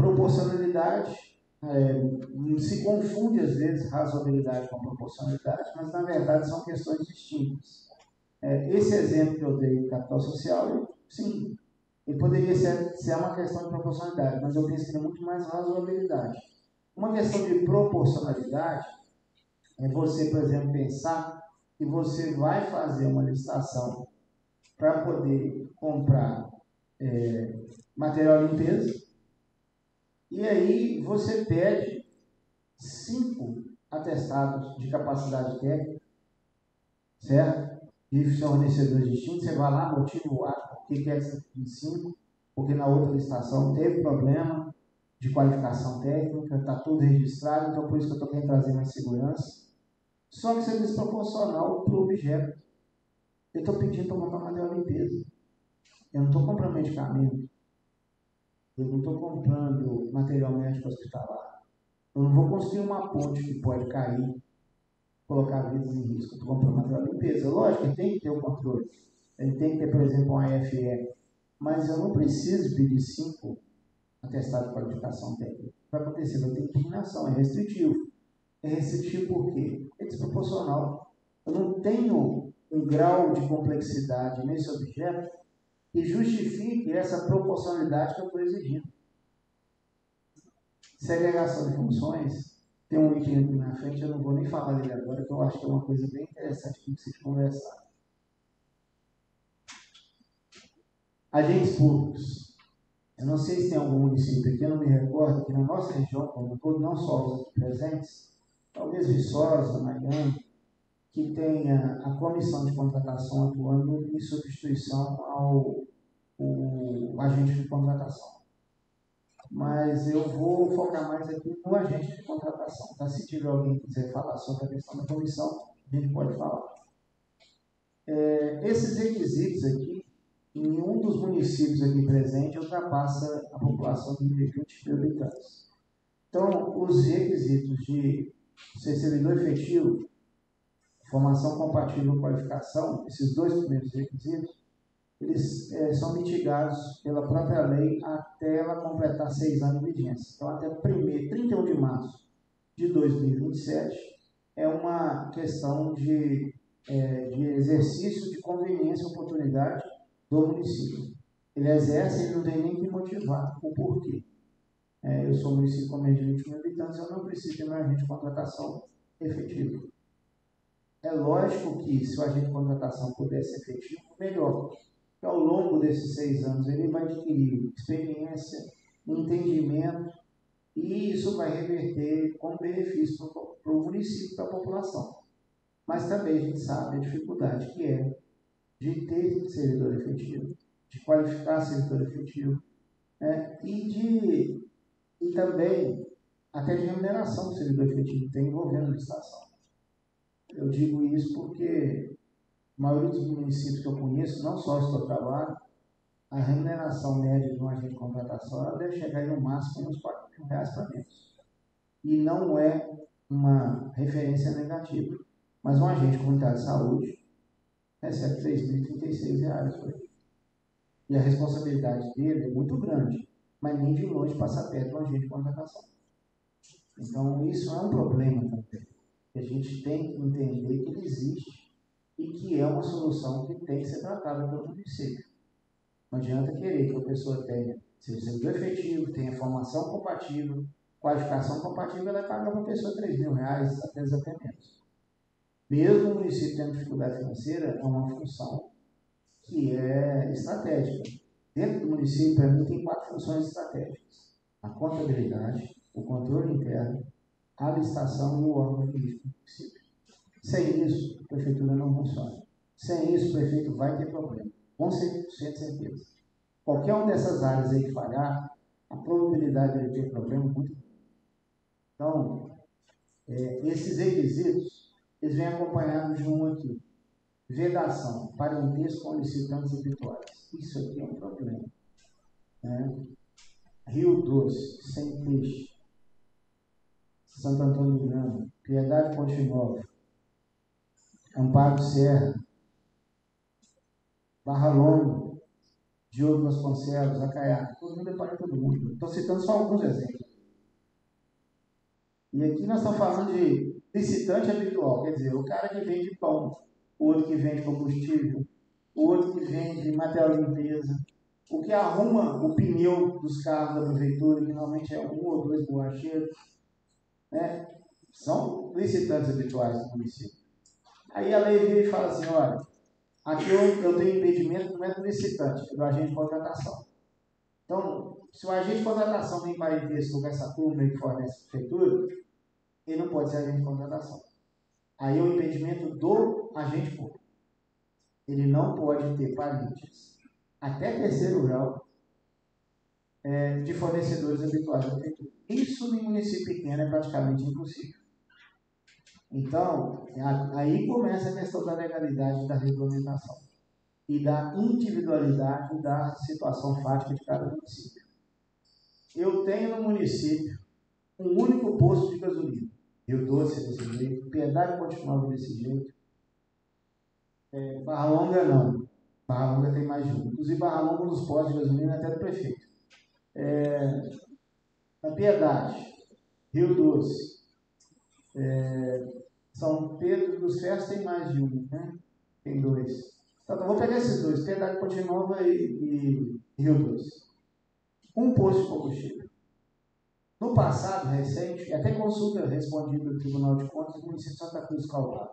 Proporcionalidade, se confunde às vezes razoabilidade com proporcionalidade, mas na verdade são questões distintas. Esse exemplo que eu dei do capital social, sim, ele poderia ser uma questão de proporcionalidade, mas eu penso que é muito mais razoabilidade. Uma questão de proporcionalidade é você, por exemplo, pensar que você vai fazer uma licitação para poder comprar material de limpeza, e aí você pede 5 atestados de capacidade técnica, certo? De fornecedores distintos, você vai lá, motiva o ato, por que é 5? Porque na outra licitação teve problema de qualificação técnica, está tudo registrado, então por isso que eu estou querendo trazer mais segurança. Só que isso é desproporcional para o objeto. Eu estou pedindo para comprar material de limpeza. Eu não estou comprando medicamento. Eu não estou comprando material médico hospitalar. Eu não vou construir uma ponte que pode cair, colocar vidas em risco. Eu estou comprando material de limpeza. Lógico, ele tem que ter o controle. Ele tem que ter, por exemplo, um AFE. Mas eu não preciso pedir 5 atestados de qualificação técnica. Vai acontecer, vai ter indignação, é restritivo. É restritivo por quê? É desproporcional. Eu não tenho um grau de complexidade nesse objeto que justifique essa proporcionalidade que eu estou exigindo. Segregação de funções, tem um item aqui na frente, eu não vou nem falar dele agora, que eu acho que é uma coisa bem interessante que precisa conversar. Agentes públicos. Eu não sei se tem algum município aqui, eu não me recordo, que na nossa região, como todo, não só os aqui presentes, talvez Viçosa, Miami, que tenha a comissão de contratação atuando em substituição ao agente de contratação. Mas eu vou focar mais aqui no agente de contratação. Tá? Se tiver alguém que quiser falar sobre a questão da comissão, a gente pode falar. Esses requisitos aqui, em nenhum dos municípios aqui presentes, ultrapassa a população de 20 mil habitantes. Então, os requisitos de ser servidor efetivo, formação compatível com qualificação, esses 2 primeiros requisitos, eles são mitigados pela própria lei até ela completar 6 anos de vigência. Então, até 31 de março de 2027, é uma questão de exercício de conveniência e oportunidade do município. Ele exerce e não tem nem que motivar o porquê. Eu sou um município com menos de 20 mil habitantes, eu não preciso ter um agente de contratação efetivo. É lógico que se o agente de contratação puder ser efetivo, melhor. Porque ao longo desses 6 anos ele vai adquirir experiência, entendimento, e isso vai reverter como benefício para o município, para a população. Mas também a gente sabe a dificuldade que é de ter servidor efetivo, de qualificar servidor efetivo, e também até de remuneração do servidor efetivo, tem envolvendo a licitação. Eu digo isso porque a maioria dos municípios que eu conheço, não só os que eu trabalho, a remuneração média de um agente de contratação ela deve chegar no máximo uns R$4.000 para menos. E não é uma referência negativa. Mas um agente comunitário de saúde recebe R$3.036 por aí. E a responsabilidade dele é muito grande, mas nem de longe passa perto de um agente de contratação. Então, isso é um problema também. A gente tem que entender que ele existe e que é uma solução que tem que ser tratada pelo município. Não adianta querer que a pessoa tenha servidor efetivo, tenha formação compatível, qualificação compatível, ela paga para a pessoa R$3.000, até menos. Mesmo o município tendo dificuldade financeira, é uma função que é estratégica. Dentro do município, para mim, tem 4 funções estratégicas: a contabilidade, o controle interno, a licitação e o órgão jurídico do município. Sem isso, a prefeitura não funciona. Sem isso, o prefeito vai ter problema, com 100% de certeza. Qualquer uma dessas áreas aí que falhar, a probabilidade de ele ter problema é muito grande. Então, esses requisitos, eles vêm acompanhados de um aqui: vedação, parentesco com licitantes e vitórias. Isso aqui é um problema. Rio Doce, Sem Peixe, Santo Antônio do Grama, Piedade Ponte Nova, Amparo Serra, Barra Longa, Diogo Vasconcelos, Acaiá, todo mundo é pai de todo mundo. Estou citando só alguns exemplos. E aqui nós estamos falando de licitante habitual, quer dizer, o cara que vende pão, o outro que vende combustível, o outro que vende material de limpeza, o que arruma o pneu dos carros da prefeitura, que normalmente é um ou dois borracheiros, né? São licitantes habituais do município. Aí a lei vem e fala assim, olha, aqui eu tenho impedimento, não é do licitante, é do agente de contratação. Então, se o agente de contratação tem parentesco com essa turma que fornece a prefeitura, ele não pode ser agente de contratação. Aí é o impedimento do agente público. Ele não pode ter parentes até terceiro grau de fornecedores habituais da prefeitura. Isso no município pequeno é praticamente impossível. Então, aí começa a questão da legalidade da regulamentação e da individualidade da situação fática de cada município. Eu tenho no município um único posto de gasolina. Rio Doce desse jeito, Piedade continuava desse jeito. Barra Longa não. Barra Longa tem mais de um. Inclusive Barra Longa, um dos postos de gasolina até do prefeito. A Piedade, Rio Doce, São Pedro dos Ferros tem mais de um, né? Tem dois. Então, vou pegar esses dois, Piedade Ponte Nova e Rio Doce. Um posto de combustível. No passado recente, até consulta respondida do Tribunal de Contas do município de Santa Cruz do Calvário.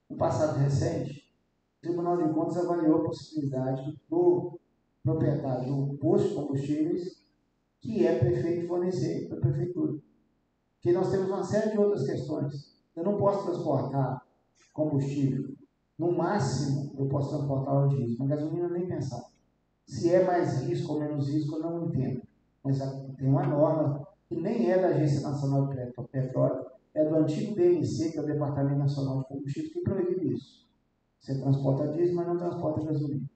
No passado recente, o Tribunal de Contas avaliou a possibilidade do proprietário do posto de combustíveis, que é prefeito, fornecer para a prefeitura. Porque nós temos uma série de outras questões. Eu não posso transportar combustível. No máximo, eu posso transportar o diesel. Na gasolina, nem pensar. Se é mais risco ou menos risco, eu não entendo. Mas tem uma norma que nem é da Agência Nacional de Petróleo, é do antigo DNC, que é o Departamento Nacional de Combustível, que proíbe isso. Você transporta diesel, mas não transporta gasolina.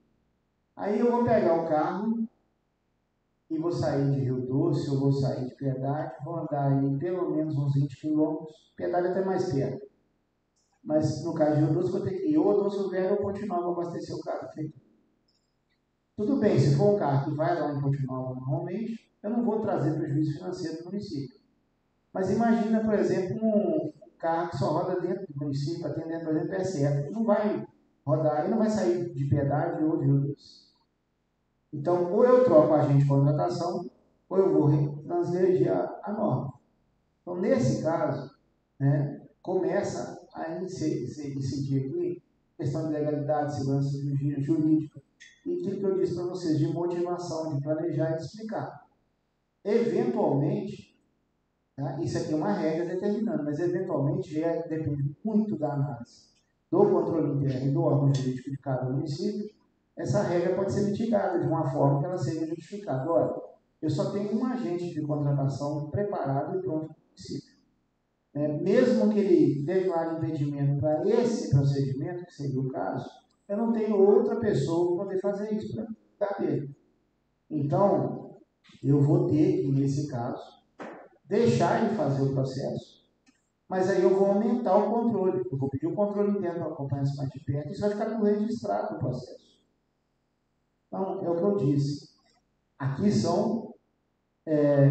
Aí eu vou pegar o carro e vou sair de Rio Doce, eu vou sair de Piedade, vou andar aí pelo menos uns 20 quilômetros. Piedade até mais perto. Mas no caso de Rio Doce, eu vou ter que ir ou Doce Velho ou Ponte Nova abastecer o carro feito. Tudo bem, se for um carro que vai lá em Ponte Nova normalmente, eu não vou trazer prejuízo financeiro do município. Mas imagina, por exemplo, um carro que só roda dentro do município, atendendo, por exemplo, PSF. Ele não vai rodar, ele não vai sair de Piedade ou de Rio Doce. Então, ou eu troco a agente de contratação, ou eu vou transgredir a norma. Então, nesse caso, né, começa a incidir aqui questão de legalidade, segurança jurídica, e aquilo que eu disse para vocês, de motivação, de planejar e de explicar. Eventualmente, tá, isso aqui é uma regra determinando, mas eventualmente depende muito da análise do controle interno e do órgão jurídico de cada município. Essa regra pode ser mitigada de uma forma que ela seja justificada. Olha, eu só tenho um agente de contratação preparado e pronto para o município. Mesmo que ele declare impedimento para esse procedimento, que seria o caso, eu não tenho outra pessoa para poder fazer isso para cuidar dele. Então, eu vou ter que, nesse caso, deixar ele fazer o processo, mas aí eu vou aumentar o controle. Eu vou pedir o controle interno para acompanhar isso mais de perto e isso vai ficar tudo registrado no processo. Então, é o que eu disse. Aqui são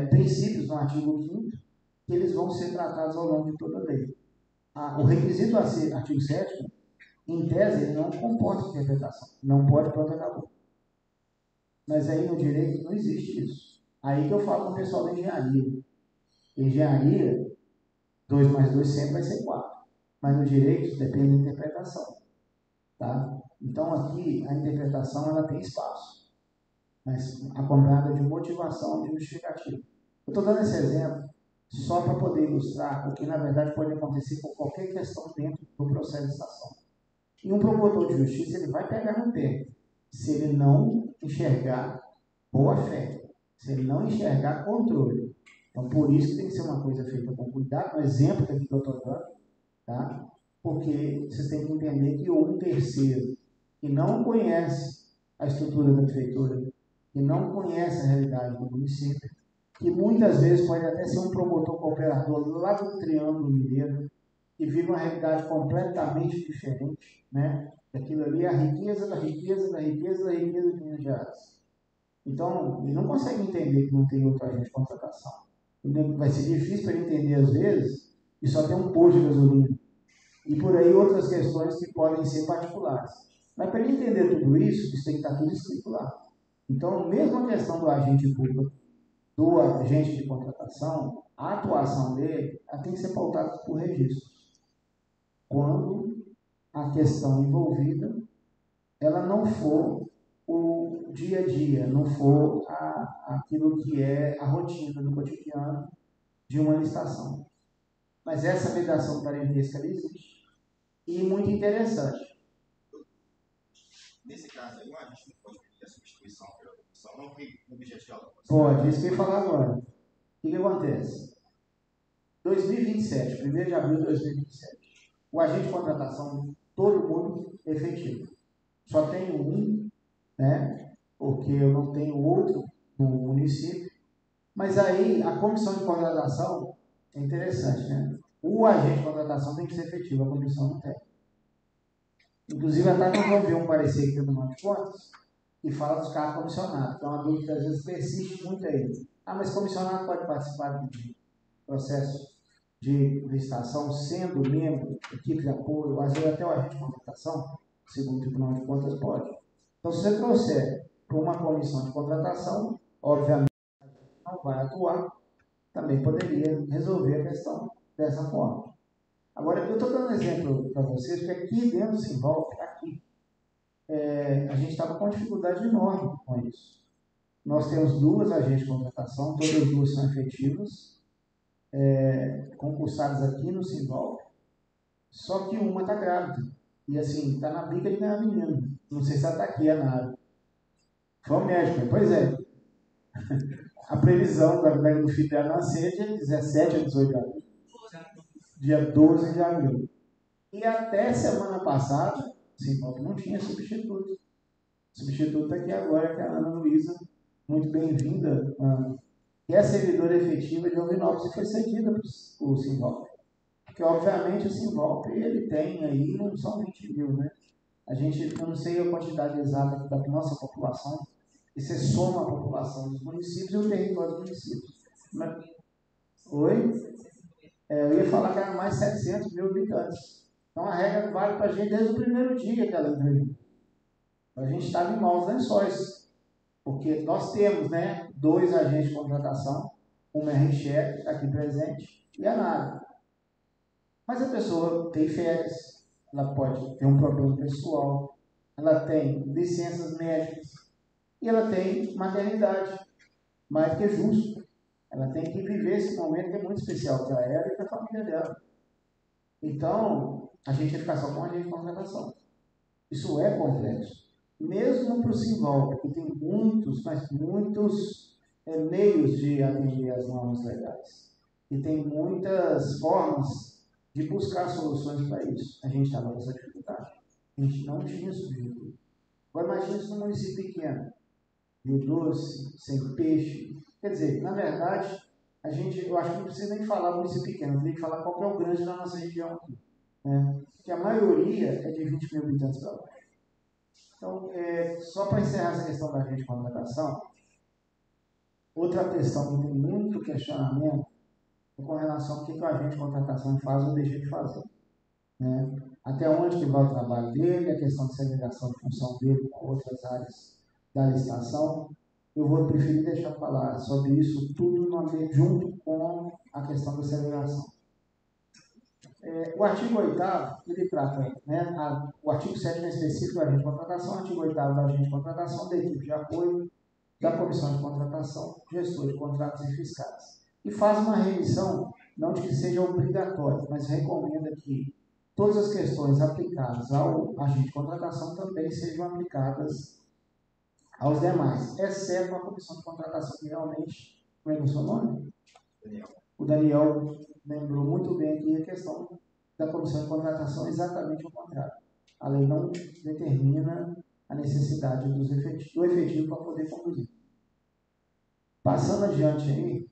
princípios no artigo 5º que eles vão ser tratados ao longo de toda a lei. O requisito a ser artigo 7º, em tese, ele não comporta interpretação. Não pode, pronto, acabou. Mas aí no direito não existe isso. Aí que eu falo com o pessoal da engenharia. Engenharia, 2 mais 2 sempre vai ser 4. Mas no direito depende da interpretação. Tá? Então aqui a interpretação ela tem espaço, mas acompanhada de motivação, de justificativa. Eu estou dando esse exemplo só para poder ilustrar o que na verdade pode acontecer com qualquer questão dentro do processo de licitação. E um promotor de justiça ele vai pegar no pé se ele não enxergar boa fé, se ele não enxergar controle. Então por isso que tem que ser uma coisa feita com cuidado, um exemplo que eu estou dando, tá? Porque você tem que entender que um terceiro que não conhece a estrutura da prefeitura, que não conhece a realidade do município, que muitas vezes pode até ser um promotor cooperador lá do Triângulo Mineiro, e vive uma realidade completamente diferente, né? Aquilo ali é a riqueza da riqueza da riqueza da riqueza de Minas Gerais. Então, ele não consegue entender que não tem outro agente de contratação. Vai ser difícil para ele entender, às vezes, que só tem um posto de gasolina. E por aí outras questões que podem ser particulares. Mas para ele entender tudo isso tem que estar tudo escrito lá. Então, mesmo a questão do agente público, do agente de contratação, a atuação dele tem que ser pautada por registro. Quando a questão envolvida ela não for o dia a dia, não for aquilo que é a rotina do cotidiano de uma licitação. Mas essa vedação parentesca ela existe. E muito interessante. Nesse caso aí, a gente não pode pedir a substituição pela comissão, não foi objetivo. Pode, isso que eu ia falar agora. O que acontece? 2027, 1º de abril de 2027. O agente de contratação, todo mundo efetivo. Só tenho um, né? Porque eu não tenho outro no município. Mas aí a comissão de contratação é interessante, né? O agente de contratação tem que ser efetivo, a comissão não tem. Inclusive, até nós vamos ver um parecer aqui no Tribunal de Contas que fala dos cargos comissionados, que é uma dúvida que às vezes persiste muito aí. Mas comissionado pode participar de processo de licitação sendo membro da equipe de apoio, às vezes até o agente de contratação, segundo o Tribunal de Contas, pode. Então, se você trouxer para uma comissão de contratação, obviamente não vai atuar, também poderia resolver a questão dessa forma. Agora, eu estou dando um exemplo para vocês, porque aqui dentro do Sinvolp, aqui, a gente estava com uma dificuldade enorme com isso. Nós temos 2 agentes de contratação, todas as 2 são efetivas, concursadas aqui no Sinvolp, só que uma está grávida. E assim, está na briga de ganhar menino. Não sei se ela está aqui, a Nara. Foi o médico, pois é. A previsão do filho dela nascer é de 17 a 18 de abril. Dia 12 de abril. E até semana passada, sim, não tinha substituto. O substituto está aqui agora, que é a Ana Luísa. Muito bem-vinda, Ana. Que é servidora efetiva de Ovinópolis e foi cedida para o Sinvolp. Porque, obviamente, o Sinvolp, ele tem aí, não são 20 mil, né? Eu não sei a quantidade exata da nossa população, e você soma a população dos municípios e o território dos municípios. Mas, oi? Eu ia falar que era mais 700 mil habitantes. Então, a regra vale para a gente desde o primeiro dia que ela entrou. A gente estava em maus lençóis, porque nós temos, né, 2 agentes de contratação, uma RX aqui presente e a NARA. Mas a pessoa tem férias, ela pode ter um problema pessoal, ela tem licenças médicas e ela tem maternidade, mais do que justo. Ela tem que viver esse momento que é muito especial para ela e para a família dela. Então, a gente vai ficar só com a agente de contratação. Isso é complexo. Mesmo para o Sinvolp, que tem muitos, mas muitos meios de atender as normas legais. E tem muitas formas de buscar soluções para isso. A gente estava com essa dificuldade. A gente não tinha substituto. Agora imagine isso num município pequeno. Rio Doce, sem peixe. Quer dizer, na verdade, eu acho que não precisa nem falar município pequeno, tem que falar qual é o grande da nossa região aqui. Né? Que a maioria é de 20 mil habitantes para baixo. Então, só para encerrar essa questão da agente de contratação, outra questão que tem muito questionamento é com relação ao que o agente de contratação faz ou deixa de fazer. Né? Até onde que vai o trabalho dele, a questão de segregação de função dele com outras áreas da licitação. Eu vou preferir deixar falar sobre isso tudo junto com a questão da segregação. O artigo 8º, ele trata, né, o artigo 7º é específico da agente de contratação, o artigo 8º da agente de contratação, da equipe de apoio, da comissão de contratação, gestor de contratos e fiscais. E faz uma revisão, não de que seja obrigatória, mas recomenda que todas as questões aplicadas ao agente de contratação também sejam aplicadas aos demais, exceto a comissão de contratação, que realmente, como é que é o seu nome? Daniel. O Daniel lembrou muito bem aqui a questão da comissão de contratação, exatamente o contrário. A lei não determina a necessidade do efetivo para poder conduzir. Passando adiante aí,